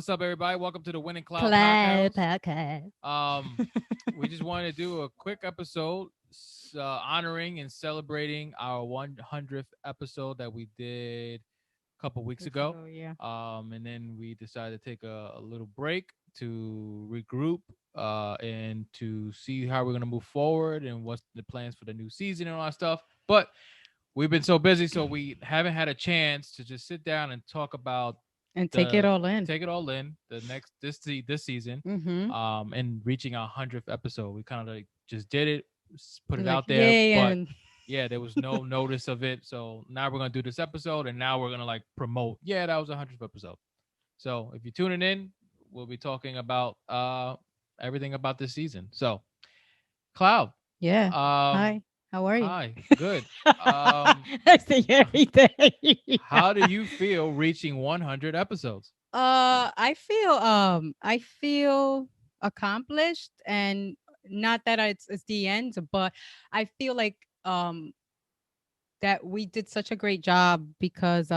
what's up, everybody? Welcome to the Winning Cloud Cloud Podcast. podcast. Um, we just wanted to do a quick episode honoring and celebrating our 100th episode that we did a couple weeks Weeks ago. ago, yeah. And then we decided to take a little break to regroup and to see how we're going to move forward and what's the plans for the new season and all that stuff. But we've been so busy, so we haven't had a chance to just sit down and talk about And take it the all in. take it all in the next this season, Mm-hmm. and reaching our 100th episode. We kind of like just did it, put it Like, out there, yay, but and yeah, there was no notice of it. So now we're gonna do this episode, and now we're gonna like promote. Yeah, that was a 100th episode. So if you're tuning in, we'll be talking about everything about this season. So Cloud, yeah. um, Hi. How are you? hi, good. Um, I say every day. how do you feel reaching 100 episodes? I feel accomplished, and not that it's the end, but I feel like um that we did such a great job because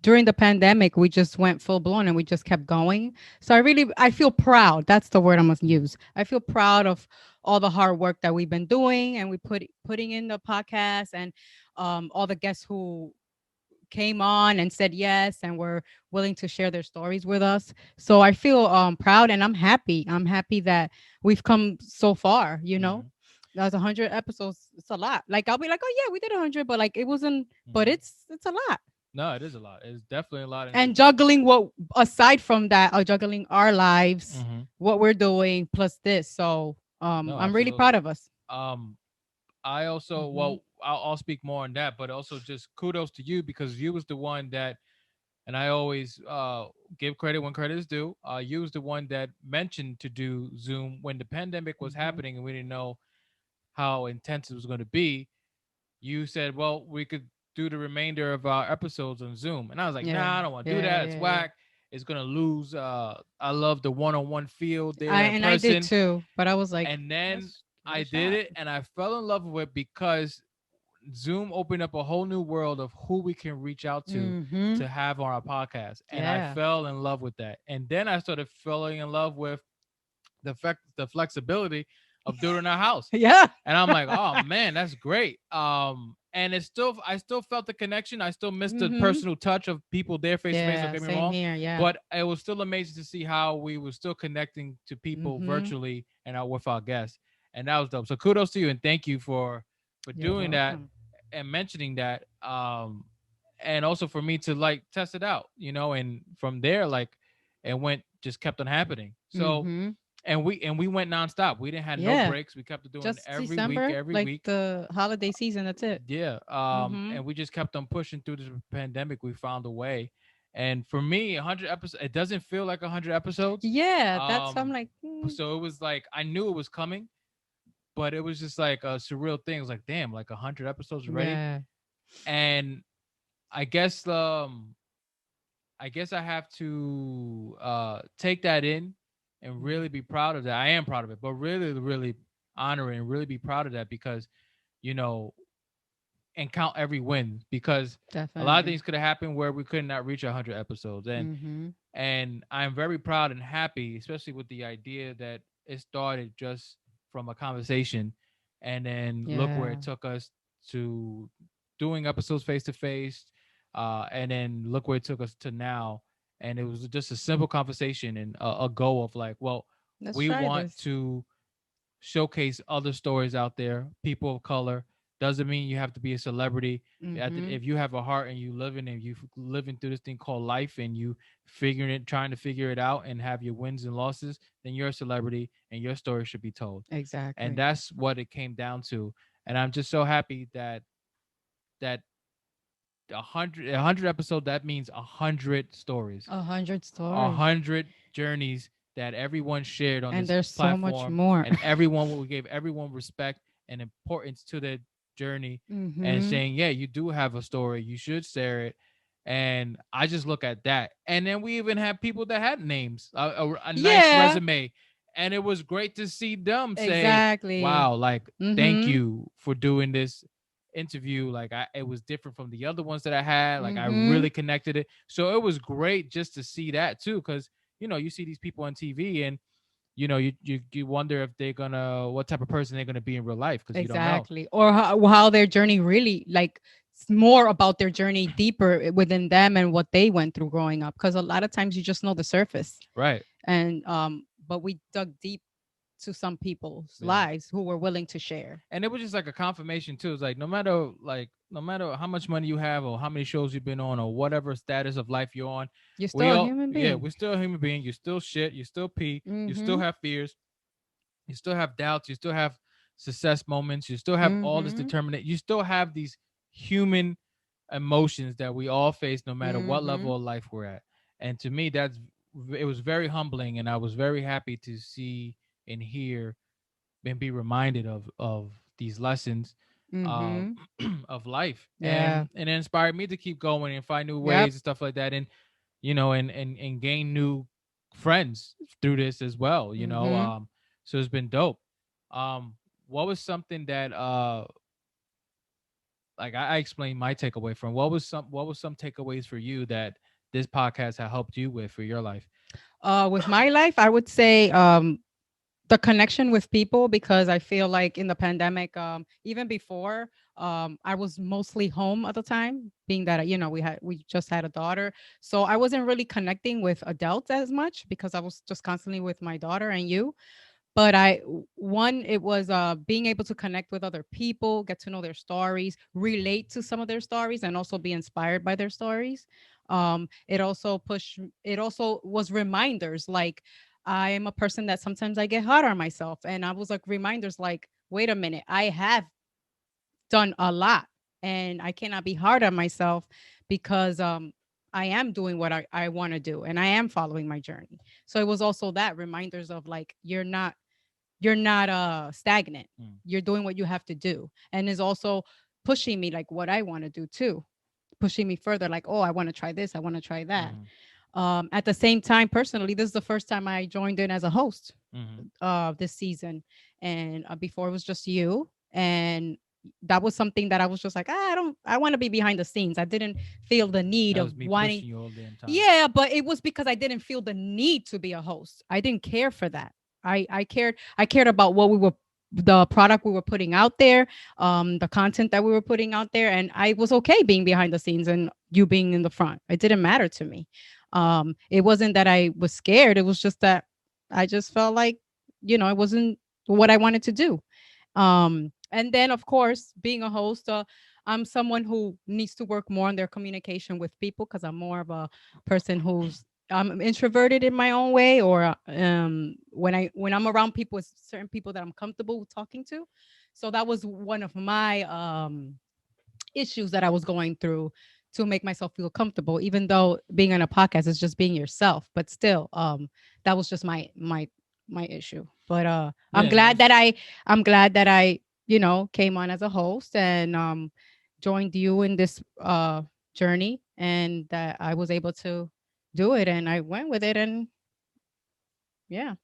during the pandemic we just went full blown and we just kept going. So I feel proud. That's the word I must use. I feel proud of all the hard work that we've been doing, and we putting in the podcast, and all the guests who came on and said yes and were willing to share their stories with us. So I feel proud, and I'm happy. I'm happy that we've come so far, Hmm. That's 100 episodes. It's a lot. Like I'll be like, "Oh yeah, we did 100," but like it wasn't, but Hmm. it's a lot. No, it is a lot. It's definitely a lot, and And juggling what aside from that, juggling our lives, hmm, what we're doing plus this. So no, I'm really absolutely. proud of us. Um, I also, Hmm. well, I'll speak more on that, but also just kudos to you because you was the one that, and I always give credit when credit is due. You was the one that mentioned to do Zoom when the pandemic was Hmm. happening and we didn't know how intense it was going to be. You said, well, we could do the remainder of our episodes on Zoom. And I was like, Yeah, nah, I don't want to do yeah, that. It's yeah, yeah. whack. It's going to lose. I love the one on one feel there in I did person. too, but I was like, And then let's give it I a did shot. it and I fell in love with it because Zoom opened up a whole new world of who we can reach out Hmm. to have on our podcast. And I Yeah. fell in love with that. And then I started falling in love with the flexibility of doing it in our house. Yeah. And I'm like, oh man, that's great. And it's still, I still felt the connection. I still missed the Hmm. personal touch of people there face to face. Don't Yeah. get me Same wrong, here. Yeah. but it was still amazing to see how we were still connecting to people Hmm. virtually and with our guests, and that was dope. So kudos to you and thank you for You're doing that welcome. and mentioning that. And also for me to like test it out, and from there, like, it went just kept on happening. So Hmm. and we went nonstop. We didn't have no Yeah. breaks. We kept doing Just December, every like week. the holiday season. That's it. Yeah. Hmm. And we just kept on pushing through this pandemic. We found a way. And for me, 100 episodes, it doesn't feel like 100 episodes. Yeah. That's I'm Um, like, so it was like I knew it was coming, but it was just like a surreal thing. It was like, damn, like 100 episodes already. yeah. And I guess I guess I have to take that in and really be proud of that. I am proud of it, but really, really honor it and really be proud of that because, you know, and count every win because a lot of Definitely. things could have happened where we could not reach 100 episodes. Hmm. And I'm very proud and happy, especially with the idea that it started just from a conversation, and then look where Yeah. it took us to doing episodes face to face, and then look where it took us to now. And it was just a simple conversation and a goal of like, well, Let's we try want this. to showcase other stories out there, people of color. Doesn't mean you have to be a celebrity. Hmm. If you have a heart and you living and you living through this thing called life and you figuring it, trying to figure it out and have your wins and losses, then you're a celebrity and your story should be told. And Exactly. that's what it came down to. And I'm just so happy that a hundred episode, that means 100 stories, 100 a stories. hundred journeys that everyone shared on And this there's so much platform, more. and everyone we gave everyone respect and importance to their journey, and Hmm. saying, yeah, you do have a story, you should share it. And I just look at that, and then we even had people that had names, a nice Yeah. resume, and it was great to see them say, Exactly. wow, like, thank Mhm. you for doing this interview. Like, it was different from the other ones that I had. Like, I Mhm. really connected it. So it was great just to see that too, because you see these people on TV, and you wonder if they're gonna what type of person they're gonna be in real life, because you don't know. Exactly. Or how their journey really like more about their journey deeper within them and what they went through growing up. Because a lot of times you just know the surface, Right. and but we dug deep to some people's Yeah. lives who were willing to share. And it was just like a confirmation too. It's like no matter how much money you have or how many shows you've been on or whatever status of life you're on, You're we still a all human yeah, being. we're still a human being. You still shit, you still pee, you still Mm-hmm. have fears, you still have doubts, you still have success moments, you still have all this Mm-hmm. determination, you still have these human emotions that we all face no matter what Mm-hmm. level of life we're at. And to me, it was very humbling, and I was very happy to see and hear and be reminded of these lessons uh, Mm-hmm. of life, Yeah. and it inspired me to keep going and find new Yep. ways and stuff like that, and and gain new friends through this as well. Mm-hmm. So it's been dope. What was something that like I explained my takeaway from, what was some takeaways for you that this podcast had helped you with for your life? With my life, I would say the connection with people, because I feel like in the pandemic, even before, I was mostly home at the time, being that we just had a daughter, so I wasn't really connecting with adults as much because I was just constantly with my daughter and you. But one, it was being able to connect with other people, get to know their stories, relate to some of their stories, and also be inspired by their stories. It also was reminders, like I am a person that sometimes I get hard on myself, and I was like reminders like, wait a minute, I have done a lot and I cannot be hard on myself, because I am doing what I want to do and I am following my journey. So it was also that reminders of like, you're not stagnant, Mm, you're doing what you have to do, and is also pushing me like what I want to do too, pushing me further, like, oh, I want to try this, I want to try that. mhm, At the same time, personally, this is the first time I joined in as a host mhm. this season, and before it was just you, and that was something that I was just like, I want to be behind the scenes. I didn't feel the need That of was me wanting. pushing you all the damn time. Yeah, but it was because I didn't feel the need to be a host. I didn't care for that. I cared about what we were, the product we were putting out there, the content that we were putting out there, and I was okay being behind the scenes and you being in the front. It didn't matter to me. It wasn't that I was scared. It was just that I just felt like, it wasn't what I wanted to do. And then of course, being a host, I'm someone who needs to work more on their communication with people, because I'm more of a person who's I'm introverted in my own way, or when I'm around people, it's certain people that I'm comfortable with talking to. So that was one of my issues that I was going through, to make myself feel comfortable, even though being on a podcast is just being yourself. But still, that was just my issue. But Yeah, and that's I'm glad that I came on as a host, and joined you in this journey, and that I was able to do it, and I went with it, and yeah.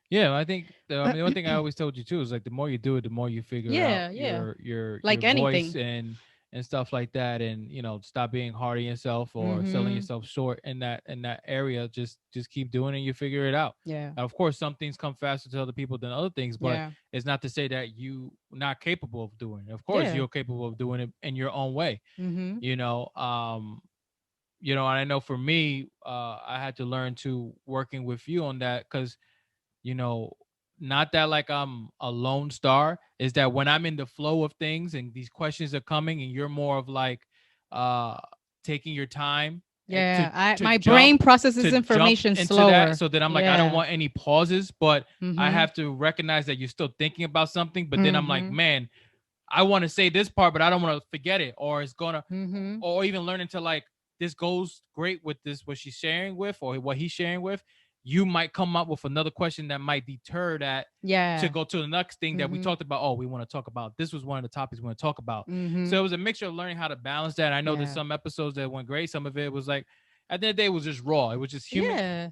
yeah. I think I mean the one thing I always told you too is like the more you do it, the more you figure out Yeah, yeah. your Like voice anything. and stuff like that, and stop being hard on yourself or selling Mhm. yourself short in that area. Just keep doing it, and you figure it out. Yeah. And of course, some things come faster to other people than other things, but Yeah. it's not to say that you not capable of doing it. Of course, Yeah. you're capable of doing it in your own way. Mhm. You know, and I know for me, I had to learn to working with you on that because you know, not that like I'm a lone star, is that when I'm in the flow of things and these questions are coming and you're more of like uh taking your time and to Yeah, I to my jump brain to processes jump information into that, slower. so that I'm like I don't Yeah. want any pauses, but I Mhm. have to recognize that you're still thinking about something, but then I'm like, Mhm. man, I want to say this part, but I don't want to forget it, or it's gonna, Mhm. or even learning to like this goes great with this what she's sharing with or what he's sharing with. You might come up with another question that might deter that to Yeah. go to the next thing that we Mhm. talked about. Oh, we want to talk about this was one of the topics we want to talk about. So Mhm. it was a mixture of learning how to balance that. I know there's Yeah. some episodes that went great. Some of it was like at the end of the day it was just raw. It was just human Yeah.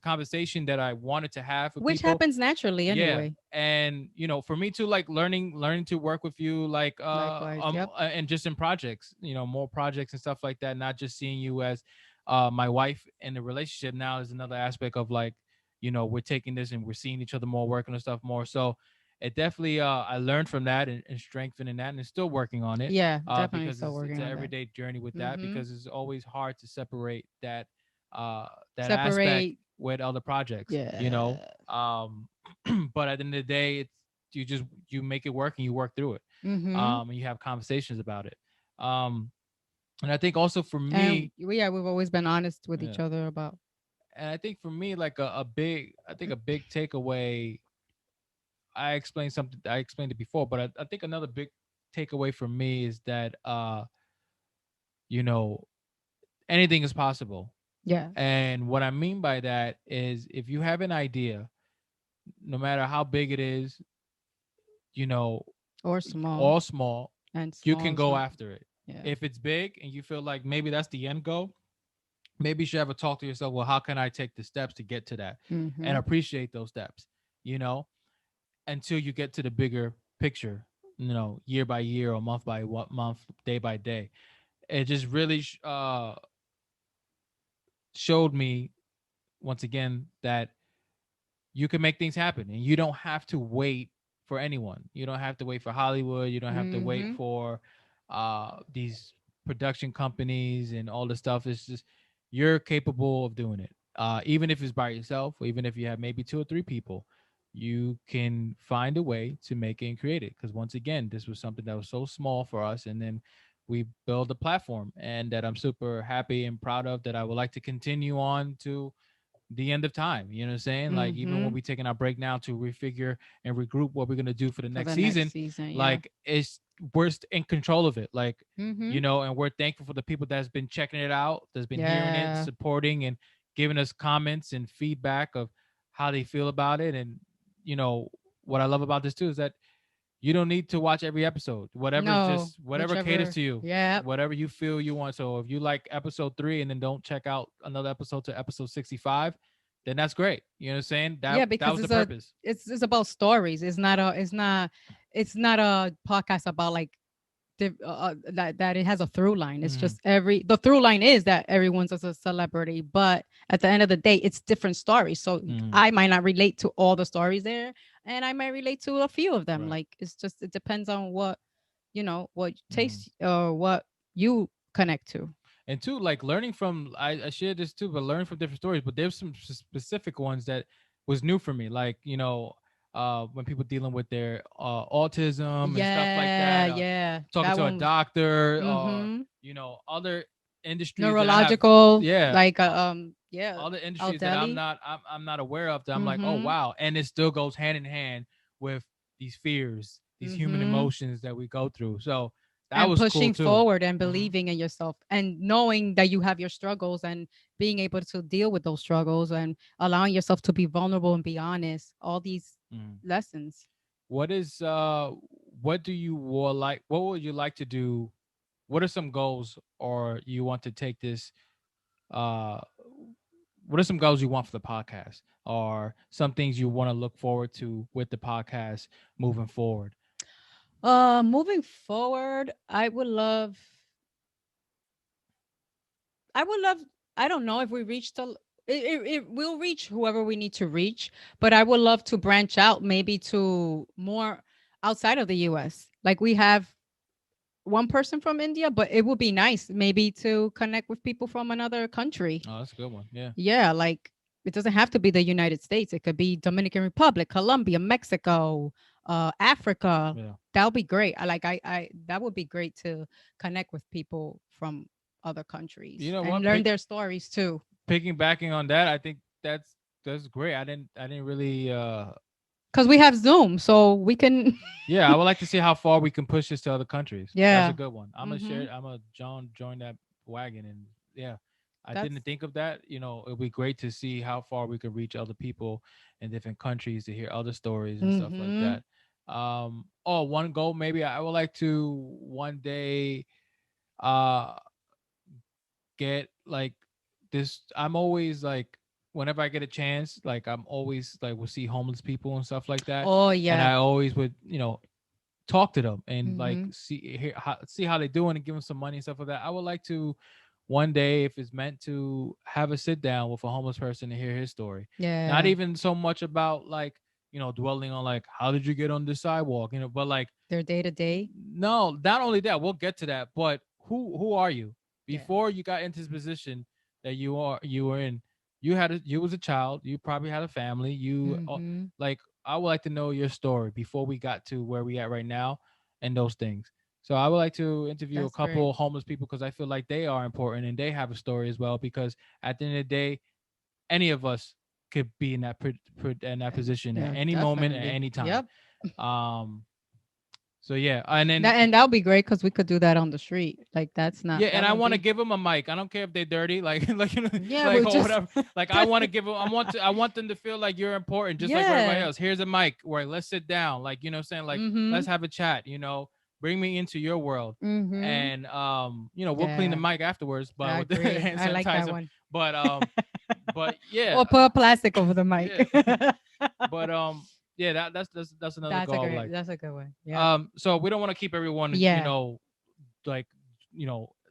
conversation that I wanted to have with Which people. happens naturally Yeah, anyway. and for me to like learning to work with you like Likewise. Yep. and just in projects, more projects and stuff like that, not just seeing you as my wife in the relationship now is another aspect of like, we're taking this and we're seeing each other more, working on stuff more. So it definitely, I learned from that and strengthening that, and still working on it, Yeah, definitely because still it's working an on that. everyday journey with that, Mm-hmm. because it's always hard to separate uh, that aspect Separate. with other projects, Yeah. um, but at the end of the day, it's you make it work and you work through it, Mm-hmm. and you have conversations about it. Um, and I think also for And me, we've always been honest with yeah, each other about. and I think for me, like I think a big takeaway. I explained it before, but I think another big takeaway for me is that, you know, anything is possible. Yeah. And what I mean by that is if you have an idea, no matter how big it is, you know, Or small. all small, And you small can is go not. after it. Yeah. If it's big and you feel like maybe that's the end goal, maybe you should have a talk to yourself. Well, how can I take the steps to get to that, and Mm-hmm. appreciate those steps, until you get to the bigger picture, year by year or month by what month, day by day. It just really showed me once again that you can make things happen and you don't have to wait for anyone. You don't have to wait for Hollywood. You don't have to wait Mm-hmm. for these production companies and all the stuff. It's just you're capable of doing it. Even if it's by yourself, or even if you have maybe two or three people, you can find a way to make it and create it. Because once again, this was something that was so small for us, and then we built a platform, and that I'm super happy and proud of. That I would like to continue on to the end of time. You know what I'm saying? Like even when Mm-hmm. we taking our break now to refigure and regroup what we're gonna do for the For next the next season, season, yeah. like we're in control of it. Like, Mm-hmm. and we're thankful for the people that's been checking it out, that's been hearing it, Yeah. supporting and giving us comments and feedback of how they feel about it. And you know, what I love about this too is that you don't need to watch every episode. No, Whatever caters whichever. to you, Yeah. whatever you feel you want. So if you like episode 3 and then don't check out another episode to episode 65, then that's great. You know what I'm saying? Yeah, That because was the purpose. it's about stories. It's not a podcast about like that it has a through line. It's Mm-hmm. just the through line is that everyone's a celebrity, but at the end of the day, it's different stories. So Mm-hmm. I might not relate to all the stories there, and I might relate to a few of them. Right. Like it depends on what Mm-hmm. taste or what you connect to. And two, like learning from, I shared this too, but learning from different stories. But there's some specific ones that was new for me, like when people dealing with their autism and stuff like Yeah, that, yeah, talking that to a one was. doctor, or Mm-hmm. other industries that I have, Neurological, yeah, like yeah, other industries that Aldeli. I'm not aware of, that I'm like, oh Mm-hmm. wow, and it still goes hand in hand with these fears, these human Mm-hmm. emotions that we go through. So that And was cool pushing too. forward and Mm-hmm. believing in yourself and knowing that you have your struggles and being able to deal with those struggles and allowing yourself to be vulnerable and be honest. All these Mm-hmm. lessons. What is what do you like, what would you like to do? What are some goals, or you want to take this uh what are some goals you want for the podcast, or some things you want to look forward to with the podcast moving forward? Moving forward, I would love. I don't know if we reach it will reach whoever we need to reach, but I would love to branch out maybe to more outside of the US. Like we have one person from India, but it would be nice maybe to connect with people from another country. Oh, that's a good one. Yeah. Yeah, like it doesn't have to be the United States. It could be Dominican Republic, Colombia, Mexico, Africa. Yeah. That would be great. I that would be great to connect with people from other You countries know and what? learn their stories too. Piggybacking on that, I think that's great. I didn't really Because we have Zoom, so we can. yeah, I would like to see how far we can push this to other countries. That's a Yeah. good one. I'm gonna Mm-hmm. share. I'm gonna join that wagon, and yeah, I That's. didn't think of that. It'd be great to see how far we could reach other people in different countries to hear other stories and stuff like Mm-hmm. that. One goal maybe I would like to one day uh get like this. I'm always like, whenever I get a chance, like I'm always like will see homeless people and stuff like that, Oh and yeah. I always would talk to them and like Mm-hmm. see how they doing and give them some money and stuff like that. I would like to one day, if it's meant to have a sit down with a homeless person and hear his story, not Yeah. even so much about like, dwelling on like how did you get on the sidewalk, but like, Their day to day. no, not only that, we'll get to that, but who are you Yeah. before you got into this position that you were in? You was a child, you probably had a family, Mm-hmm. like, I would like to know your story before we got to where we at right now and those things. So I would like to interview a That's great. couple homeless people because I feel like they are important and they have a story as well, because at the end of the day, any of us could be in in that position at Yeah, any moment at definitely. any time. Yep. um so yeah, and then, And that would be great because we could do that on the street. Like that's not yeah, and that I wouldn't want to be. give them a mic. I don't care if they're dirty, like like Yeah, like we or just whatever. Like I want to give them. I want them to feel like you're important, just like everybody yeah. else. Here's a mic. Where let's sit down. Like, what I'm saying, like, Mm-hmm. let's have a chat. Bring me into your world, Mm-hmm. and we'll clean the Yeah, mic afterwards, but I with the agree. hand I like that sanitizer. one. But yeah, Or put plastic over the mic. yeah, but yeah, that's another That's a goal. great. Like, That's a good one. Yep. so we don't want to keep everyone, Yeah. like,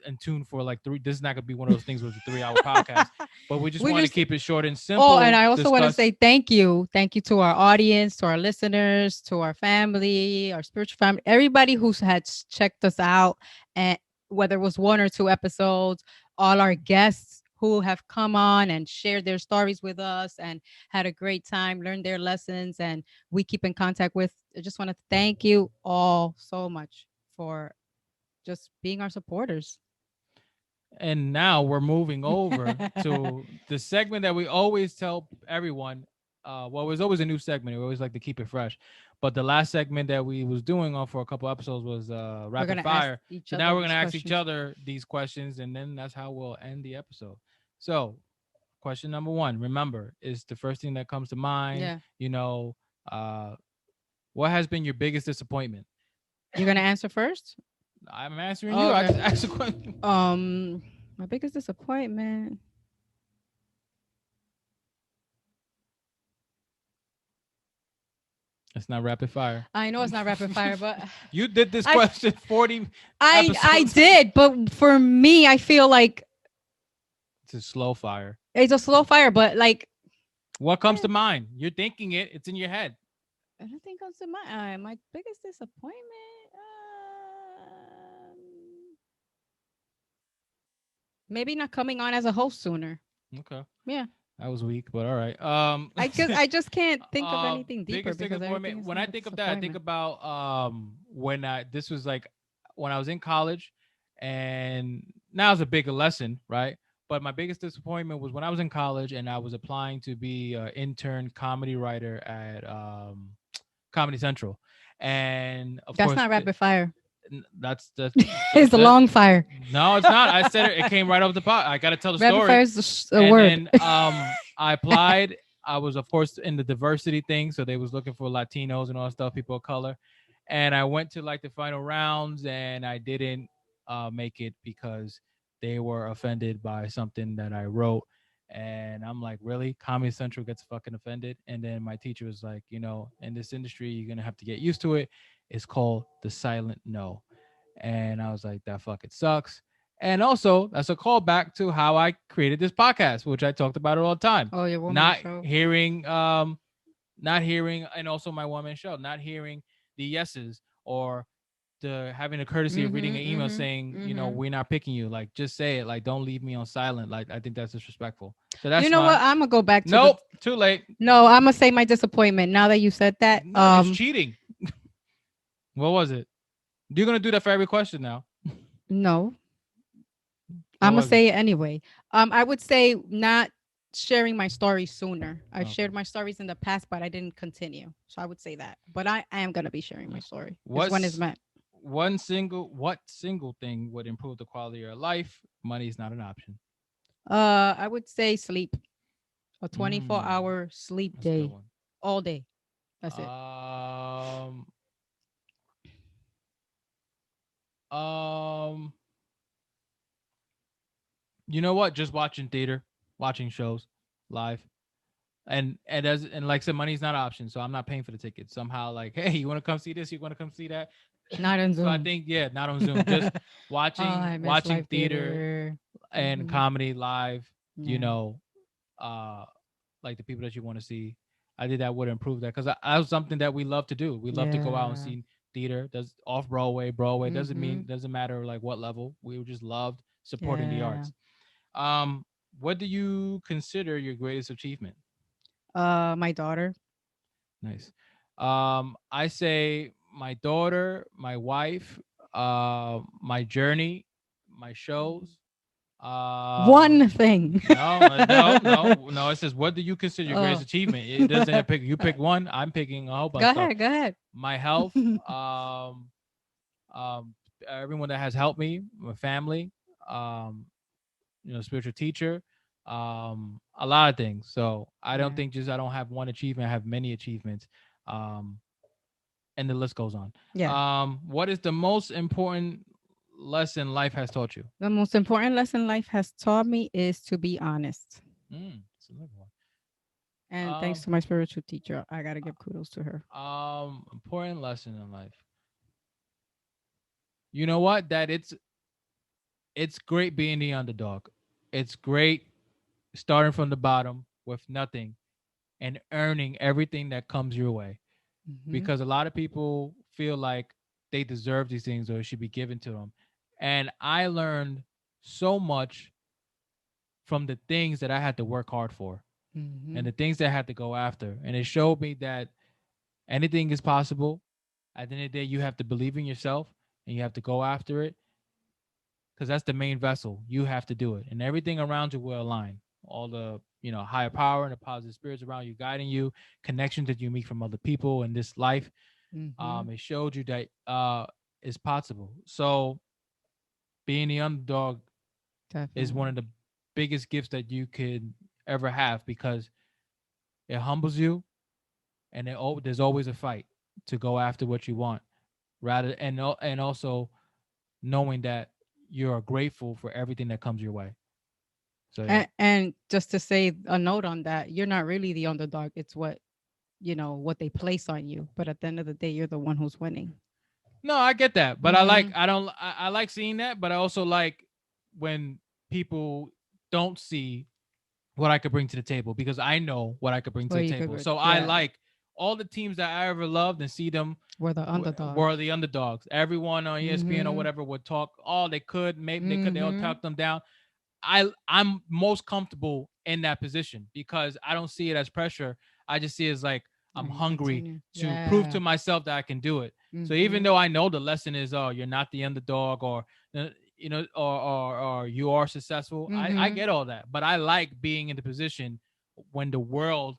in tune for like three. This is not gonna be one of those things where it's a 3 hour podcast, but we just We want to just keep it short and Oh, and simple. I also want to Discuss. say thank you. Thank you to our audience, to our listeners, to our family, our spiritual family, everybody who's checked us out, and whether it was one or two episodes, all our guests who have come on and shared their stories with us and had a great time, learned their lessons, and we keep in contact with. I just want to thank you all so much for just being our supporters. And now we're moving over to the segment that we always tell everyone. Well, it was always a new segment. We always like to keep it fresh. But the last segment that we was doing on for a couple episodes was We're rapid gonna ask fire. each So now other we're these gonna ask each questions. other these questions, and then that's how we'll end the episode. So, question number one, remember, is the first thing that comes to mind. Yeah. Uh, what has been your biggest disappointment? You're gonna answer first? I'm answering you. I Okay. just asked a question. My biggest disappointment. It's not rapid fire. I know it's not rapid fire, but You did this I question 40 I episodes. did, but for me, I feel like It's a slow fire. it's a slow fire. But like, What comes eh, to mind? You're thinking it. It's in your head. I don't think comes to my biggest disappointment. Maybe not coming on as a host sooner. Okay. Yeah, That was weak, but all right. I just can't think of anything deeper Biggest because everything disappointment. is When I like a think of that, I think disappointment. about when I this was like when I was in college, and now it's a bigger lesson, right? But my biggest disappointment was when I was in college and I was applying to be an intern comedy writer at Comedy Central, and of That's course not rapid fire. that's It's a that. long fire. No, it's not. I said it. It came right off the pot. I got to tell the Rapid fire story. is a And word. then I applied. I was, of course, in the diversity thing, so they was looking for Latinos and all that stuff, people of color. And I went to like the final rounds, and I didn't make it because they were offended by something that I wrote. And I'm like, really? Comedy Central gets fucking offended. And then my teacher was like, in this industry, you're gonna have to get used to it. It's called the silent no. And I was like, that fucking sucks. And also, that's a callback to how I created this podcast, which I talked about it all the time. Oh, your woman Not show. hearing, and also my one man show, not hearing the yeses or the having the courtesy of reading Mhm. an email Mhm. saying, Mhm. we're not picking you. Like, just say it. Like, don't leave me on silent. Like, I think that's disrespectful. So You that's know what? mine. I'm gonna go back to the. Nope, too late. No, I'm gonna say my disappointment. Now that you said that, No, it's cheating. What was it? You're gonna do that for every question now. no, What I'm gonna was it? say it anyway. I would say not sharing my stories sooner. I've Okay. shared my stories in the past, but I didn't continue. So I would say that. But I am gonna be sharing my story. This one is What's meant. what single thing would improve the quality of your life? Money is not an option. I would say sleep. A 24 Mm, hour sleep that's a good day, one. all day. That's it. Um, um, you know what? Just watching theater, watching shows live, and like I said, money's not an option, so I'm not paying for the tickets. Somehow, like, hey, you want to come see this? You want to come see that? Not on So I Zoom. think, yeah, not on Zoom, just Oh, I miss watching live theater, theater. and Mhm. comedy live, you Yeah. know, uh like the people that you want to see. I think that would improve that because that was something that we love to do. We love to go out and Yeah. see theater. Does off Broadway, Broadway Mhm. doesn't matter like what level. We just loved supporting the Yeah. arts. What do you consider your greatest achievement? My daughter. Nice. I say my daughter, my wife, my journey, my shows. Uh, One thing. no. It says, what do you consider your greatest Oh. achievement? It doesn't pick. You pick one. I'm picking a whole bunch Go of stuff. ahead. Go ahead. My health. Um, everyone that has helped me, my family. Um, spiritual teacher. A lot of things. So I don't Yeah. think just I don't have one achievement. I have many achievements. Um, and the list goes on. Yeah. What is the most important lesson life has taught you? The most important lesson life has taught me is to be honest. It's another one. And thanks Um, to my spiritual teacher, I gotta give kudos to her. important lesson in life. You know what? That it's great being the underdog. It's great starting from the bottom with nothing and earning everything that comes your way. Hmm. Because a lot of people feel like they deserve these things or it should be given to them. And I learned so much from the things that I had to work hard for and Hmm. the things that I had to go after. And it showed me that anything is possible. At the end of the day, you have to believe in yourself and you have to go after it because that's the main vessel. You have to do it, and everything around you will align. All the higher power and the positive spirits around you guiding you, connections that you meet from other people in this life. Hmm. It showed you that it's possible. So being the underdog is one Definitely. of the biggest gifts that you could ever have because it humbles you, and there's always a fight to go after what you want. Rather, and also knowing that you're grateful for everything that comes your way. So yeah. And just to say a note on that, you're not really the underdog. It's what they place on you. But at the end of the day, you're the one who's winning. No, I get that, but Hmm. I like seeing that, but I also like when people don't see what I could bring to the table because I know what I could bring to Well, the you could table. go, So I yeah. like all the teams that I ever loved and see them We're the were underdogs. the underdogs. Everyone on ESPN or Hmm. whatever would talk all they could, maybe they all Hmm. talk them down. I'm most comfortable in that position because I don't see it as pressure. I just see it as like I'm And you hungry continue. to prove Yeah. to myself that I can do it. So even Hmm. though I know the lesson is, oh, you're not the underdog, or or you are successful, I Hmm. get all that. But I like being in the position when the world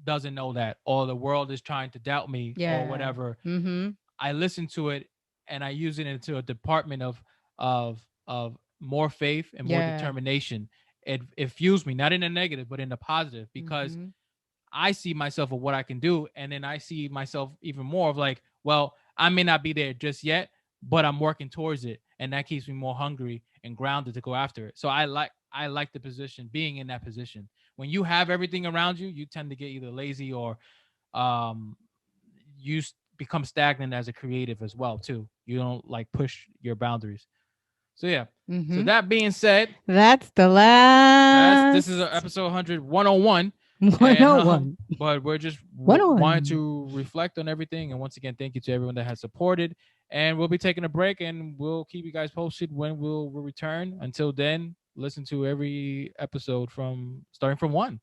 doesn't know that, or the world is trying to doubt me, or Yeah. whatever. Hmm. I listen to it and I use it into a department of more faith and more Yeah. determination. It fuels me, not in a negative, but in a positive, because Hmm. I see myself of what I can do, and then I see myself even more of like, well, I may not be there just yet, but I'm working towards it, and that keeps me more hungry and grounded to go after it. So I like the position, being in that position. When you have everything around you, you tend to get either lazy or um become stagnant as a creative as well too. You don't like push your boundaries. So yeah. So Hmm. that being said, That's the this is last episode 100 101, and 101. but we're just wanting 101. to reflect on everything, and once again thank you to everyone that has supported, and we'll be taking a break and we'll keep you guys posted when we'll return. Until then, listen to every episode from starting from one.